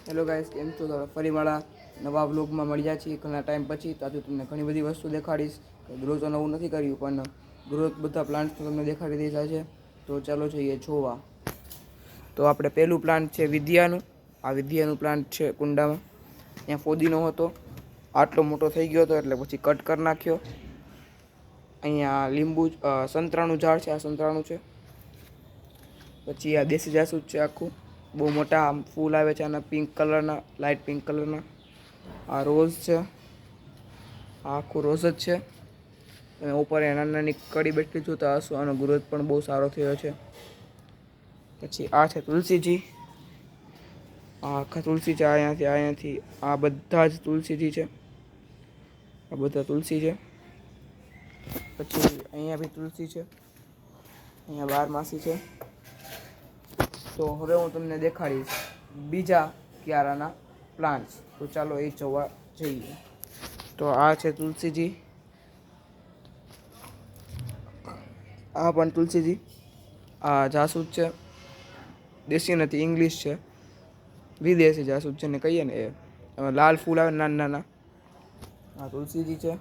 Hello guys, કેમ છો? તો ફરી મારા નવા વ્લોગમાં મળ્યા છીએ ઘણા ટાઈમ પછી. તો આજે તમને ઘણી બધી વસ્તુ દેખાડીશ. ગ્રોથ તો નવું નથી કર્યું, પણ ગ્રોથ બધા પ્લાન્ટ તમને દેખાડી દીધા છે. તો ચાલો જોઈએ જોવા. તો આપણે પહેલું પ્લાન્ટ છે વિદ્યાનું. આ વિદ્યાનું પ્લાન્ટ છે કુંડામાં. ત્યાં ફોદીનો હતો, આટલો મોટો થઈ ગયો હતો એટલે પછી કટ કરી નાખ્યો. અહીંયા લીંબુ સંતરાનું ઝાડ છે, આ સંતરાનું છે. પછી આ દેશી જાસૂદ છે, આખું બહુ મોટા આમ ફૂલ આવે છે આના પિંક કલરના, લાઇટ પિંક કલરના. આ રોઝ છે, આ આખું રોઝ જ છે. અને ઉપર નાની નાની કડી બેઠી જોતા હશો, આનો ગ્રોથ પણ બહુ સારો થયો છે. પછી આ છે તુલસીજી. આ આખા તુલસી છે, અહીંયાથી આ બધા જ તુલસીજી છે. આ બધા તુલસી છે. પછી અહીંયા બી તુલસી છે, અહીંયા 12 માસી છે. તો હવે હું તમને દેખાડીશ બીજા ક્યારાના પ્લાન્ટ્સ. તો ચાલો એ જોવા જઈએ. તો આ છે તુલસીજી, આ પણ તુલસીજી. આ જાસૂદ છે, દેશી નથી ઇંગ્લિશ છે, વિદેશી જાસૂદ છે ને કહીએ ને એ લાલ ફૂલ આવે નાના નાના. આ તુલસીજી છે,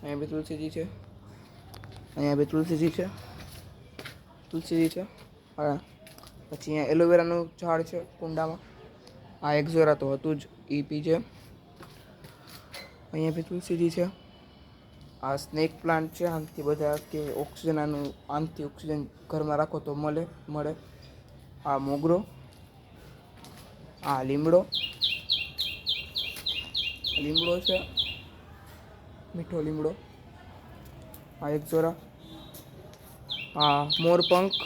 અહીંયા બી તુલસીજી છે, અહીંયા બી તુલસીજી છે, તુલસીજી છે. હા, પછી અહીંયા એલોવેરાનું ઝાડ છે કુંડામાં. આ એક્ઝોરા તો હતું જ, એ પી છે. અહીંયા બી તુલસીજી છે. આ સ્નેક પ્લાન્ટ છે, આનાથી બધા કે ઓક્સિજન આનાથી ઓક્સિજન ઘરમાં રાખો તો મળે. આ મોગરો, આ લીમડો છે, મીઠો લીમડો. આ એક્ઝોરા, આ મોરપંખ.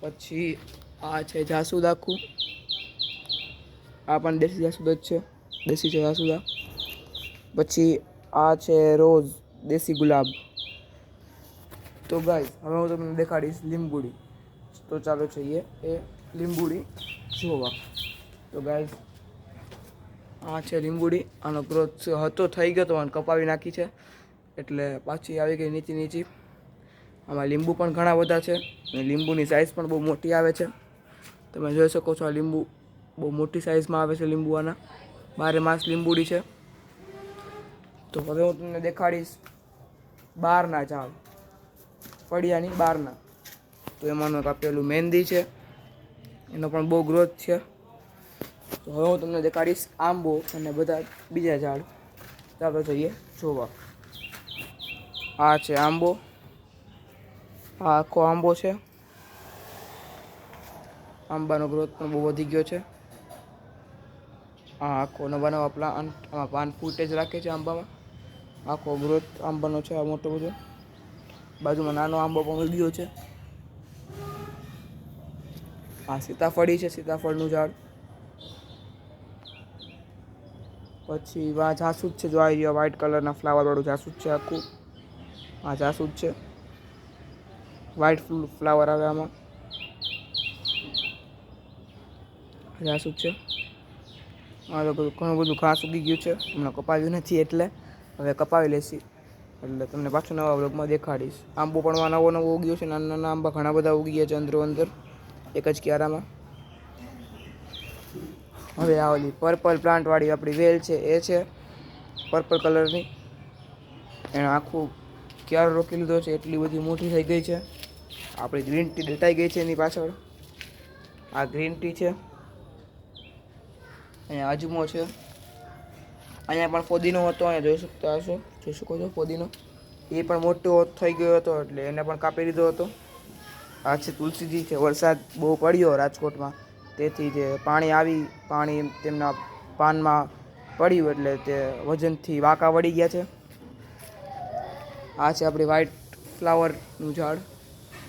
પછી આ છે જાસૂદ આખું, આ પણ દેશી જાસૂદ જ છે, દેશી છે જાસૂદા. પછી આ છે રોઝ, દેશી ગુલાબ. તો ગાઈસ, હવે હું તમને દેખાડીશ લીંબુડી. તો ચાલો જોઈએ એ લીંબુડી જોવા. તો ગાઈસ, આ છે લીંબુડી. આનો ગ્રોથ હતો થઈ ગયો તો આને કપાવી નાખી છે, એટલે પાછી આવી ગઈ નીચી. આમાં લીંબુ પણ ઘણા બધા છે અને લીંબુની સાઇઝ પણ બહુ મોટી આવે છે. તમે જોઈ શકો છો, આ લીંબુ બહુ મોટી સાઇઝમાં આવે છે. લીંબુ આના 12 માસ લીંબુડી છે. તો હવે હું તમને દેખાડીશ બહારના ઝાડ, ફળિયાની બહારના. તો એમાંનું કાપેલું મહેંદી છે, એનો પણ બહુ ગ્રોથ છે. તો હવે હું તમને દેખાડીશ આંબો અને બધા બીજા ઝાડ. ચાલો જઈએ જોવા. આ છે આંબો, આ આખો આંબો છે. આંબાનો ગ્રોથ પણ બહુ વધી ગયો છે. આ આખો નવા પ્લાન્ટ, આમાં પાન ફૂટે જ રાખે છે આંબામાં. આખો ગ્રોથ આંબાનો છે આ મોટો બધો. બાજુમાં નાનો આંબો પણ ઉગ્યો છે. આ સીતાફળી છે, સીતાફળનું ઝાડ. પછી આ જાસૂદ છે, જો આવી વ્હાઈટ કલરના ફ્લાવરવાળું જાસૂદ છે આખું. આ જાસૂદ છે, વ્હાઈટ ફ્લાવર આવે આમાં. જાસૂદ છે. આ તો ઘણું બધું ઘાસ ઉગી ગયું છે, હમણાં કપાવ્યું નથી એટલે હવે કપાવી લેશી, એટલે તમને પાછું નવા વ્લોગમાં દેખાડીશ. આંબો પણ નવો ઉગ્યો છે, નાના નાના આંબા ઘણા બધા ઉગી ગયા છે અંદર એક જ ક્યારામાં. હવે આ ઓલી પર્પલ પ્લાન્ટવાળી આપણી વેલ છે, એ છે પર્પલ કલરની. એણે આખું ક્યારો રોકી લીધો છે, એટલી બધી મોટી થઈ ગઈ છે. આપણી ગ્રીન ટી ડટાઈ ગઈ છે એની પાછળ. આ ગ્રીન ટી છે. અહીંયા અજમો છે. અહીંયા પણ ફોદીનો હતો, અહીંયા જોઈ શકો છો ફોદીનો. એ પણ મોટો થઈ ગયો હતો એટલે એને પણ કાપી લીધો હતો. આ છે તુલસીજી છે. વરસાદ બહુ પડ્યો રાજકોટમાં, તેથી જે પાણી તેમના પાનમાં પડ્યું એટલે તે વજનથી વાંકા વળી ગયા છે. આ છે આપણી વ્હાઈટ ફ્લાવરનું ઝાડ.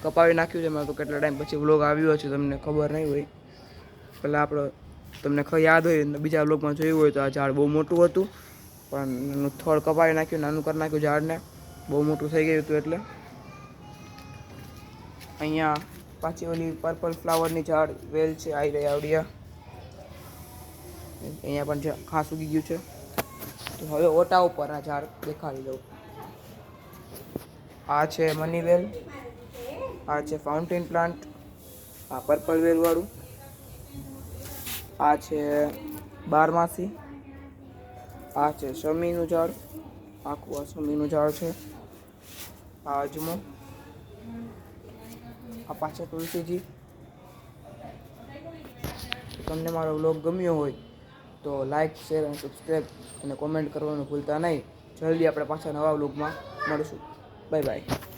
કપાવી નાખ્યું છે એમાં તો કેટલા ટાઈમ પછી વ્લોગ આવ્યો છે, તમને ખબર નહીં હોય. પહેલાં તમને યાદ હોય, બીજા વ્લોગમાં જોયું હોય તો આ ઝાડ બહુ મોટું હતું, પણ એનું થડ કપાવી નાખ્યું, નાનું કરી નાખ્યું ઝાડને. બહુ મોટું થઈ ગયું હતું એટલે. અહીંયા પાછી ઓલી પર્પલ ફ્લાવરની ઝાડ વેલ છે, આવડિયા. અહીંયા પણ ઘાસ ઉગી ગયું છે. તો હવે ઓટા ઉપર આ ઝાડ દેખાડી દઉં. આ છે મની વેલ, આ છે ફાઉન્ટેન પ્લાન્ટ, આ પર્પલ વેલવાળું. આ છે બારમાસી, આ છે શમીનું ઝાડ, આખું આ શમીનું ઝાડ છે, આ અજમો, આ પાછા તુલસીજી. તમને મારો વ્લોગ ગમ્યો હોય તો લાઈક, શેર અને સબસ્ક્રાઈબ અને કોમેન્ટ કરવાનું ભૂલતા નહીં. જલ્દી આપણે પાછા નવા વ્લોગમાં મળીશું. Bye bye.